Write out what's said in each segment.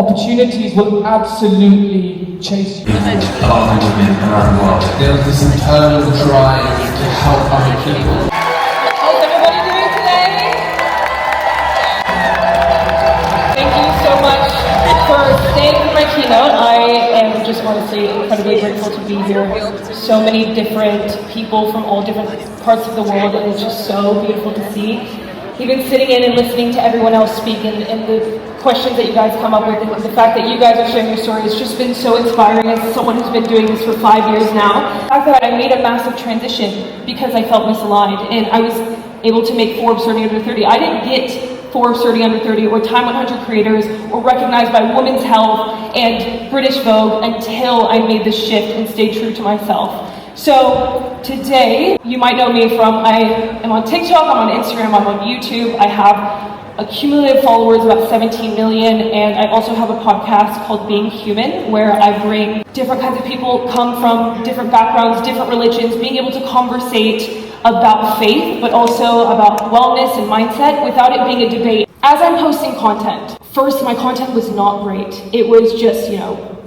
Opportunities will absolutely chase you. A lot of women around the world. There's this internal drive to help other people. How's everybody doing today? Thank you so much for staying for my keynote. I am just honestly incredibly grateful to be here. So many different people from all different parts of the world, and it's just so beautiful to see. Even sitting in and listening to everyone else speak and the questions that you guys come up with, and the fact that you guys are sharing your story has just been so inspiring as someone who's been doing this for 5 years now. The fact that I made a massive transition because I felt misaligned, and I was able to make Forbes 30 Under 30. I didn't get Forbes 30 Under 30 or Time 100 Creators or recognized by Women's Health and British Vogue until I made this shift and stayed true to myself. So today, you might know me from, I am on TikTok, I'm on Instagram, I'm on YouTube. I have a cumulative followers about 17 million, and I also have a podcast called Being Human, where I bring different kinds of people, come from different backgrounds, different religions, being able to conversate about faith, but also about wellness and mindset without it being a debate. As I'm posting content, first my content was not great. It was just,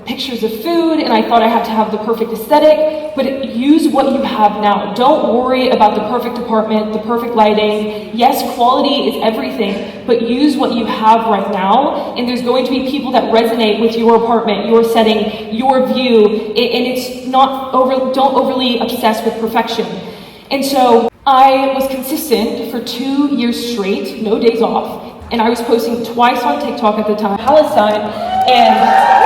pictures of food, and I thought I had to have the perfect aesthetic, but use what you have now. Don't worry about the perfect apartment, the perfect lighting. Yes, quality is everything, but use what you have right now, and there's going to be people that resonate with your apartment, your setting, your view, and it's not don't overly obsess with perfection. And so I was consistent for 2 years straight, no days off, and I was posting twice on TikTok at the time, Palestine, and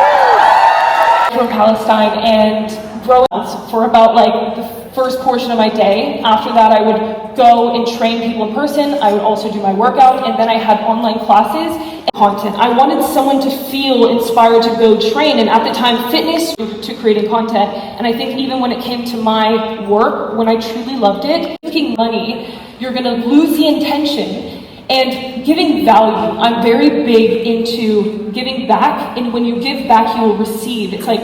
from Palestine, and growing for about the first portion of my day. After that, I would go and train people in person. I would also do my workout, and then I had online classes and content. I wanted someone to feel inspired to go train, and at the time, fitness to creating content. And I think even when it came to my work, when I truly loved it, making money, you're gonna lose the intention. And giving value, I'm very big into giving back, and when you give back, you will receive. It's like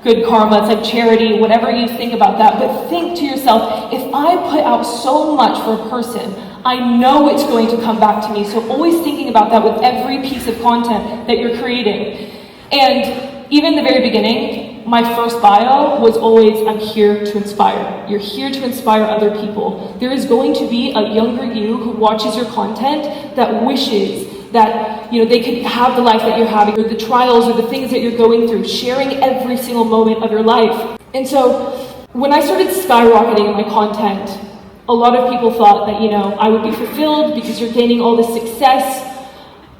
good karma, it's like charity, whatever you think about that. But think to yourself, if I put out so much for a person, I know it's going to come back to me. So always thinking about that with every piece of content that you're creating. And even in the very beginning, my first bio was always, I'm here to inspire. You're here to inspire other people. There is going to be a younger you who watches your content that wishes that they could have the life that you're having, or the trials or the things that you're going through, sharing every single moment of your life. And so when I started skyrocketing in my content, a lot of people thought that I would be fulfilled because you're gaining all this success.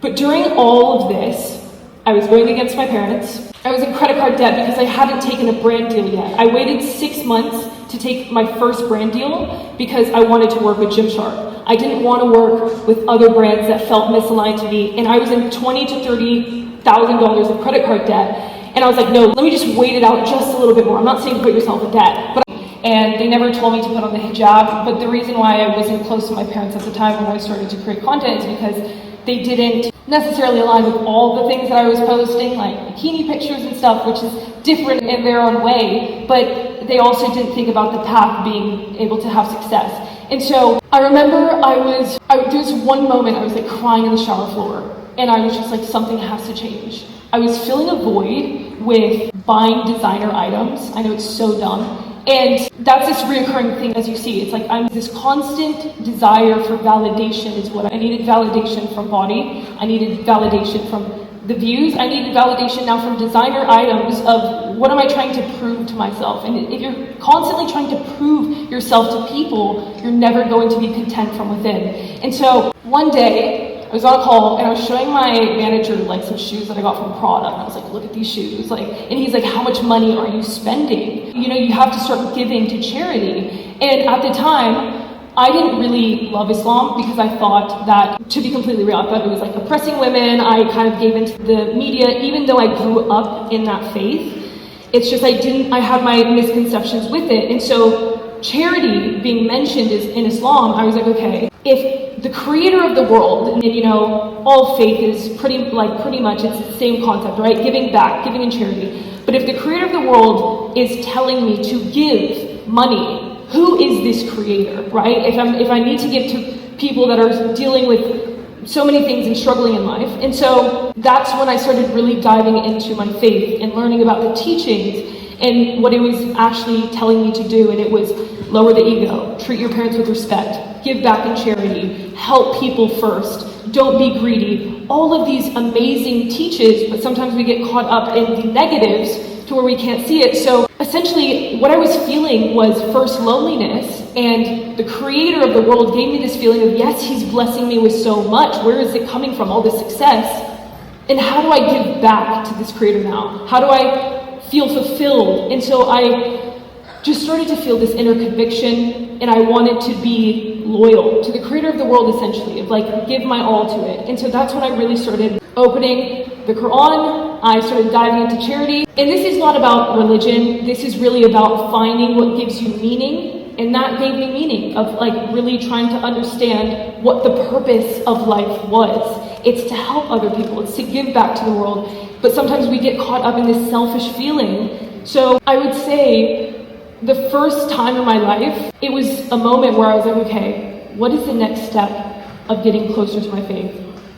But during all of this, I was going against my parents. I was in credit card debt because I hadn't taken a brand deal yet. I waited 6 months to take my first brand deal because I wanted to work with Gymshark. I didn't want to work with other brands that felt misaligned to me, and I was in $20,000 to $30,000 of credit card debt. And I was like, no, let me just wait it out just a little bit more. I'm not saying put yourself in debt, and they never told me to put on the hijab. But the reason why I wasn't close to my parents at the time when I started to create content is because they didn't necessarily align with all the things that I was posting, like bikini pictures and stuff, which is different in their own way, but they also didn't think about the path being able to have success. And so I remember there was one moment I was crying in the shower floor, and I was just like, something has to change. I was filling a void with buying designer items. I know it's so dumb. And that's this reoccurring thing, as you see. It's I'm this constant desire for validation is what I needed. Validation from body. I needed validation from the views. I needed validation now from designer items of what am I trying to prove to myself. And if you're constantly trying to prove yourself to people, you're never going to be content from within. And so one day, I was on a call and I was showing my manager some shoes that I got from Prada, and I was like, look at these shoes. And he's like, how much money are you spending? You have to start giving to charity. And at the time, I didn't really love Islam because I thought that, to be completely real, I thought it was oppressing women. I kind of gave into the media, even though I grew up in that faith. It's just I had my misconceptions with it. And so charity being mentioned in Islam, I was like, okay, if the creator of the world, and all faith is pretty much it's the same concept, right? Giving back, giving in charity. But if the creator of the world is telling me to give money, who is this creator, right? If I need to give to people that are dealing with so many things and struggling in life. And so that's when I started really diving into my faith and learning about the teachings and what it was actually telling me to do. And it was lower the ego, treat your parents with respect, give back in charity, help people first, don't be greedy. All of these amazing teaches, but sometimes we get caught up in the negatives to where we can't see it. So essentially what I was feeling was first loneliness, and the creator of the world gave me this feeling of, yes, he's blessing me with so much. Where is it coming from, all this success? And how do I give back to this creator now? How do I feel fulfilled? And so I just started to feel this inner conviction, and I wanted to be loyal to the creator of the world, essentially, of like give my all to it. And so that's when I really started opening the Quran. I started diving into charity. And this is not about religion. This is really about finding what gives you meaning. And that gave me meaning of like really trying to understand what the purpose of life was. It's to help other people. It's to give back to the world. But sometimes we get caught up in this selfish feeling. So I would say the first time in my life, it was a moment where I was like, okay, what is the next step of getting closer to my faith?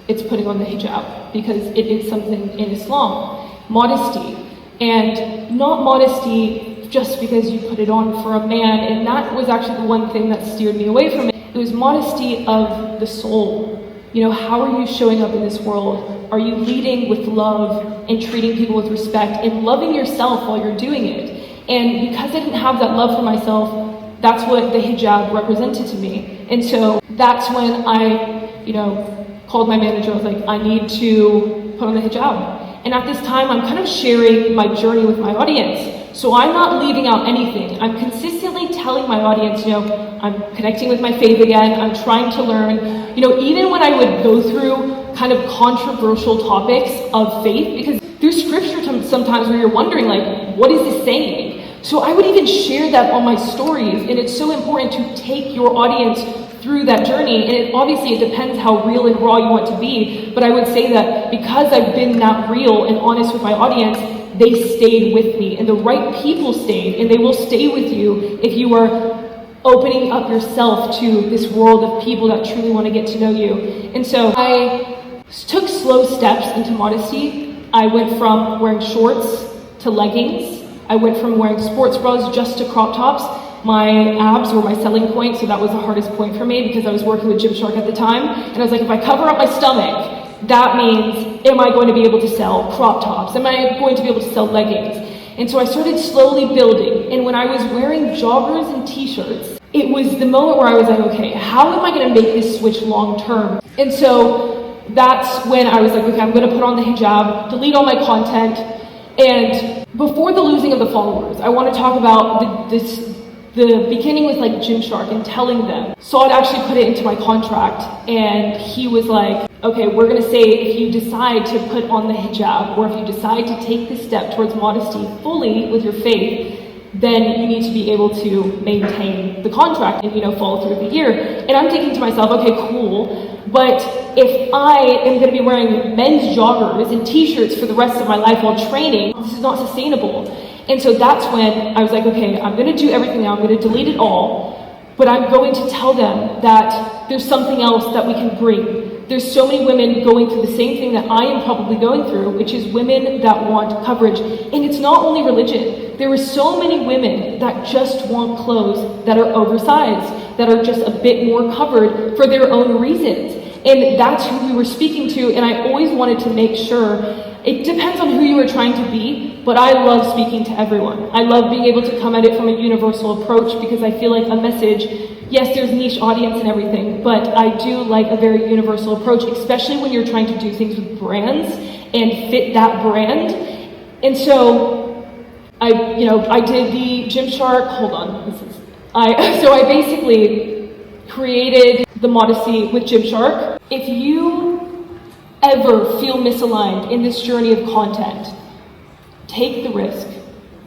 It's putting on the hijab, because it is something in Islam. Modesty. And not modesty just because you put it on for a man, and that was actually the one thing that steered me away from it. It was modesty of the soul. You know, how are you showing up in this world? Are you leading with love and treating people with respect and loving yourself while you're doing it? And because I didn't have that love for myself, that's what the hijab represented to me. And so that's when I, called my manager. I was like, I need to put on the hijab. And at this time, I'm kind of sharing my journey with my audience. So I'm not leaving out anything. I'm consistently telling my audience, I'm connecting with my faith again. I'm trying to learn. Even when I would go through kind of controversial topics of faith, because there's scripture sometimes where you're wondering, like, what is this saying? So I would even share that on my stories. And it's so important to take your audience through that journey. And obviously it depends how real and raw you want to be. But I would say that because I've been that real and honest with my audience, they stayed with me, and the right people stayed, and they will stay with you if you are opening up yourself to this world of people that truly want to get to know you. And so I took slow steps into modesty. I went from wearing shorts to leggings. I went from wearing sports bras just to crop tops. My abs were my selling point, so that was the hardest point for me because I was working with Gymshark at the time. And I was like, if I cover up my stomach, that means, am I going to be able to sell crop tops? Am I going to be able to sell leggings? And so I started slowly building. And when I was wearing joggers and t-shirts, it was the moment where I was like, okay, how am I going to make this switch long term? And so that's when I was like, okay, I'm going to put on the hijab, delete all my content. And before the losing of the followers, I want to talk about the beginning with like Gymshark and telling them. Saad actually put it into my contract, and he was like, okay, we're gonna say if you decide to put on the hijab, or if you decide to take this step towards modesty fully with your faith, then you need to be able to maintain the contract and follow through the year. And I'm thinking to myself, okay, cool, but if I am gonna be wearing men's joggers and t-shirts for the rest of my life while training, this is not sustainable. And so that's when I was like, okay, I'm going to do everything now. I'm going to delete it all, but I'm going to tell them that there's something else that we can bring. There's so many women going through the same thing that I am probably going through, which is women that want coverage. And it's not only religion. There are so many women that just want clothes that are oversized, that are just a bit more covered for their own reasons. And that's who we were speaking to. And I always wanted to make sure, it depends on who you are trying to be, but I love speaking to everyone. I love being able to come at it from a universal approach, because I feel like a message, yes, there's niche audience and everything, but I do like a very universal approach, especially when you're trying to do things with brands and fit that brand. And so I did the Gymshark, so I basically created the modesty with Gymshark. If you ever feel misaligned in this journey of content, take the risk.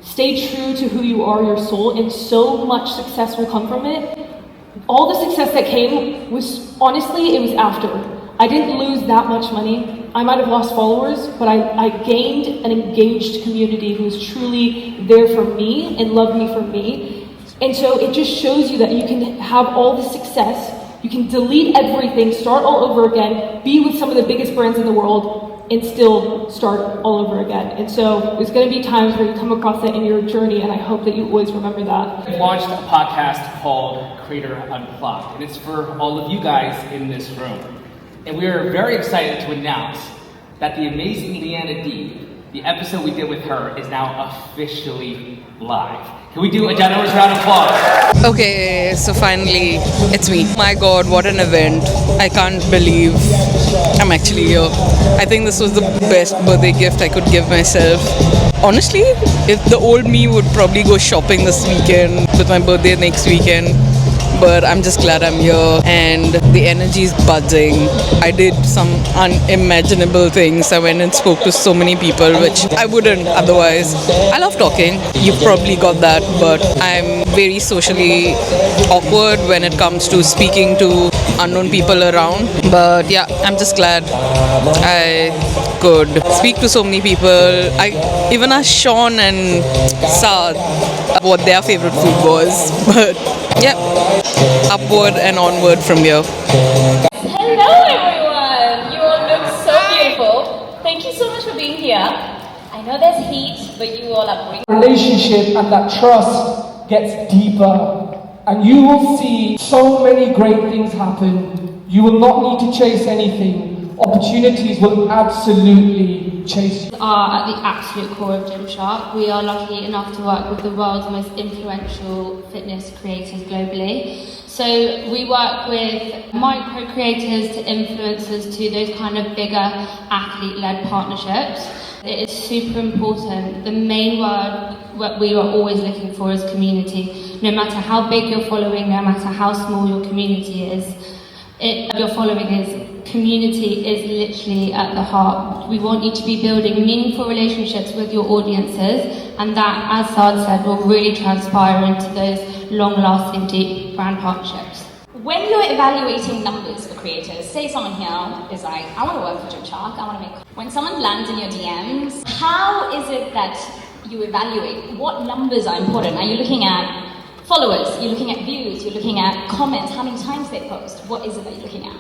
Stay true to who you are, your soul, and so much success will come from it. All the success that came was, honestly, it was after. I didn't lose that much money. I might have lost followers, but I gained an engaged community who was truly there for me and loved me for me. And so it just shows you that you can have all the success You can delete everything, start all over again, be with some of the biggest brands in the world, and still start all over again. And so there's going to be times where you come across that in your journey, and I hope that you always remember that. I've launched a podcast called Creator Unplugged, and it's for all of you guys in this room. And we are very excited to announce that the amazing Leana Deeb, the episode we did with her, is now officially live. Can we do a generous round of applause? Okay, so finally, it's me. My God, what an event. I can't believe I'm actually here. I think this was the best birthday gift I could give myself. Honestly, if the old me would probably go shopping this weekend with my birthday next weekend. But I'm just glad I'm here and the energy is buzzing. I did some unimaginable things. I went and spoke to so many people, which I wouldn't otherwise. I love talking. You've probably got that, but I'm very socially awkward when it comes to speaking to unknown people around. But yeah, I'm just glad I could speak to so many people. I even asked Sean and Saad what their favorite food was. But yeah, upward and onward from here. Hello everyone! You all look so beautiful. Thank you so much for being here. I know there's heat, but you all are bringing Relationship and that trust gets deeper, and you will see so many great things happen. You will not need to chase anything. Opportunities will absolutely chase you. Are at the absolute core of Gymshark. We are lucky enough to work with the world's most influential fitness creators globally. So we work with micro creators to influencers to those kind of bigger athlete-led partnerships. It is super important. The main word what we are always looking for is community. No matter how big your following, no matter how small your community is, your following is, community is literally at the heart. We want you to be building meaningful relationships with your audiences, and that, as Saad said, will really transpire into those long-lasting, deep brand partnerships. When you're evaluating numbers for creators, say someone here is like, I want to work for Gymshark, I want to make... When someone lands in your DMs, how is it that you evaluate? What numbers are important? Are you looking at followers? You're looking at views? You're looking at comments? How many times they post? What is it that you're looking at?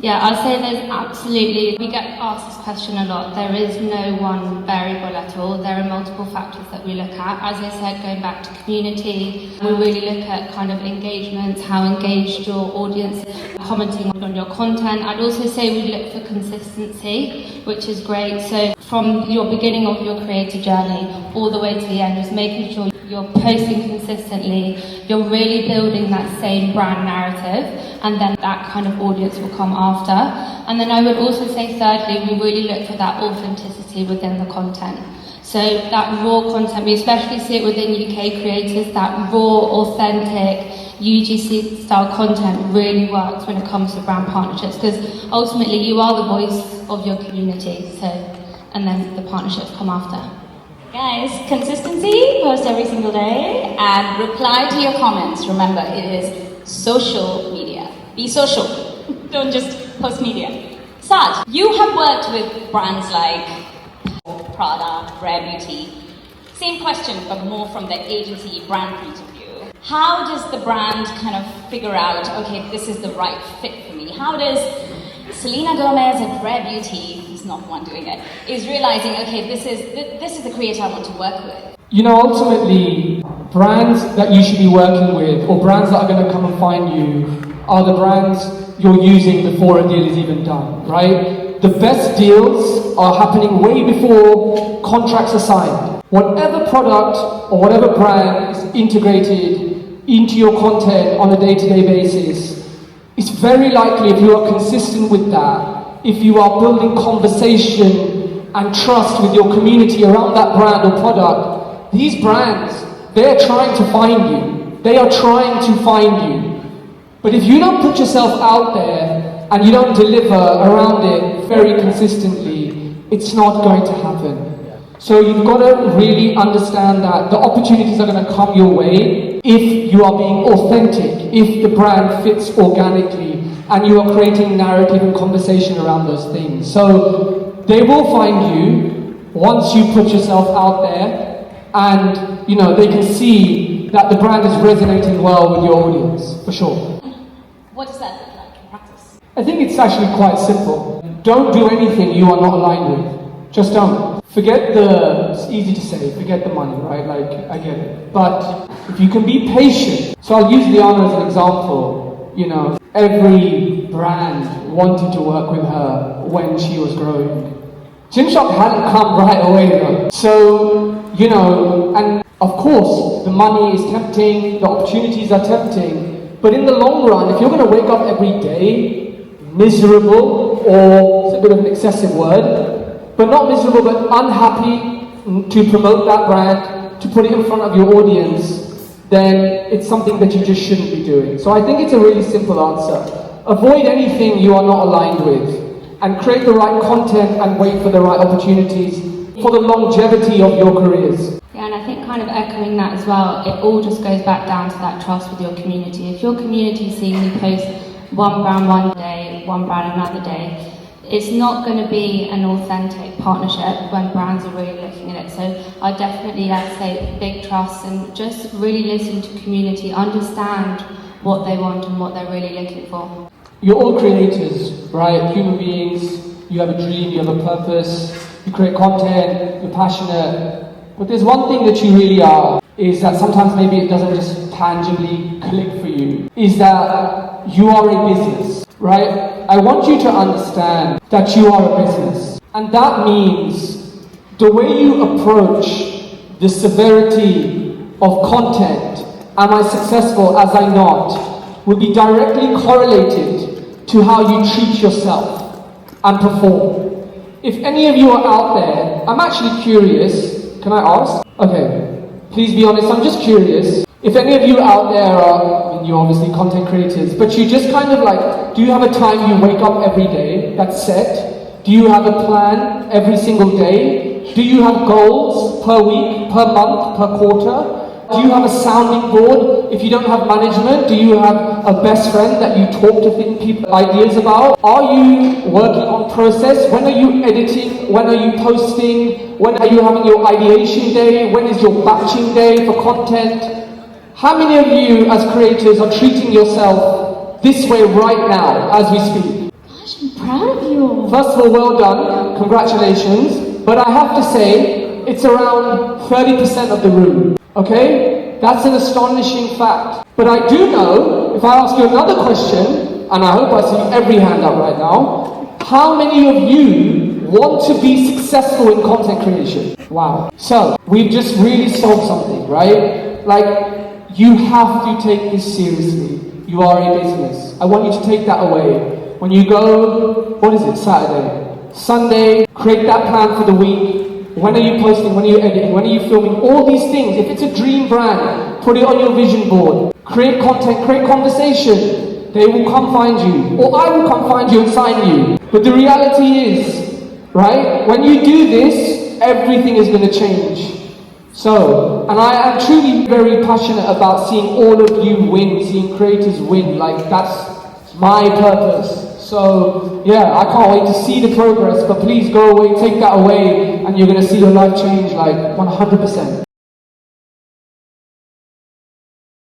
Yeah, I'd say there's absolutely, we get asked this question a lot. There is no one variable at all. There are multiple factors that we look at. As I said, going back to community, we really look at kind of engagements, how engaged your audience is, commenting on your content. I'd also say we look for consistency, which is great. So from your beginning of your creator journey all the way to the end, just making sure you're posting consistently, you're really building that same brand narrative, and then that kind of audience will come after. And then I would also say thirdly, we really look for that authenticity within the content. So that raw content, we especially see it within UK creators, that raw, authentic, UGC style content really works when it comes to brand partnerships, because ultimately you are the voice of your community, so, and then the partnerships come after. Guys, consistency, post every single day, and reply to your comments. Remember, it is social media. Be social. Don't just post media. Saad, you have worked with brands like Prada, Rare Beauty. Same question, but more from the agency brand point of view. How does the brand kind of figure out, okay, this is the right fit for me? How does Selena Gomez at Rare Beauty, who's not the one doing it, is realizing, okay, this is the creator I want to work with? You know, ultimately, brands that you should be working with, or brands that are going to come and find you, are the brands you're using before a deal is even done, right? The best deals are happening way before contracts are signed. Whatever product or whatever brand is integrated into your content on a day-to-day basis, it's very likely, if you are consistent with that, if you are building conversation and trust with your community around that brand or product, these brands, they're trying to find you. They are trying to find you. But if you don't put yourself out there and you don't deliver around it very consistently, it's not going to happen. So you've got to really understand that the opportunities are going to come your way if you are being authentic, if the brand fits organically, and you are creating narrative and conversation around those things. So they will find you once you put yourself out there, and you know they can see that the brand is resonating well with your audience, for sure. What does that look like? I think it's actually quite simple. Don't do anything you are not aligned with. Just don't. Forget it's easy to say, forget the money, right? Like, I get it. But if you can be patient, so I'll use Leana as an example. You know, every brand wanted to work with her when she was growing. Gymshark hadn't come right away though. So, you know, and of course, the money is tempting, the opportunities are tempting, but in the long run, if you're going to wake up every day miserable, or it's a bit of an excessive word, but not miserable, but unhappy to promote that brand, to put it in front of your audience, then it's something that you just shouldn't be doing. So I think it's a really simple answer. Avoid anything you are not aligned with, and create the right content and wait for the right opportunities for the longevity of your careers. Yeah, and I think kind of echoing that as well, it all just goes back down to that trust with your community. If your community is seeing you post one brand one day, one brand another day, it's not going to be an authentic partnership when brands are really looking at it. So I definitely say big trust and just really listen to community, understand what they want and what they're really looking for. You're all creators, right? Human beings, you have a dream, you have a purpose, you create content, you're passionate. But there's one thing that you really are, is that sometimes maybe it doesn't just tangibly click for you, is that you are a business, right? I want you to understand that you are a business. And that means the way you approach the severity of content, am I successful, as I not, will be directly correlated to how you treat yourself and perform. If any of you are out there, I'm actually curious. Can I ask? Okay, please be honest, I'm just curious. If any of you out there are, I mean, you're obviously content creators, but you just kind of like, do you have a time you wake up every day that's set? Do you have a plan every single day? Do you have goals per week, per month, per quarter? Do you have a sounding board? If you don't have management, do you have a best friend that you talk to think people ideas about? Are you working on process? When are you editing? When are you posting? When are you having your ideation day? When is your batching day for content? How many of you as creators are treating yourself this way right now as we speak? Gosh, I'm proud of you. First of all, well done, congratulations. But I have to say, it's around 30% of the room. Okay? That's an astonishing fact. But I do know, if I ask you another question, and I hope I see every hand up right now, how many of you want to be successful in content creation? Wow. So, we've just really solved something, right? Like, you have to take this seriously. You are a business. I want you to take that away. When you go, what is it, Saturday? Sunday, create that plan for the week. When are you posting? When are you editing? When are you filming? All these things. If it's a dream brand, put it on your vision board. Create content, create conversation. They will come find you. Or I will come find you and sign you. But the reality is, right, when you do this, everything is going to change. So, and I am truly very passionate about seeing all of you win, seeing creators win. Like, that's my purpose. So, yeah, I can't wait to see the progress, but please go away, take that away, and you're going to see your life change like 100%.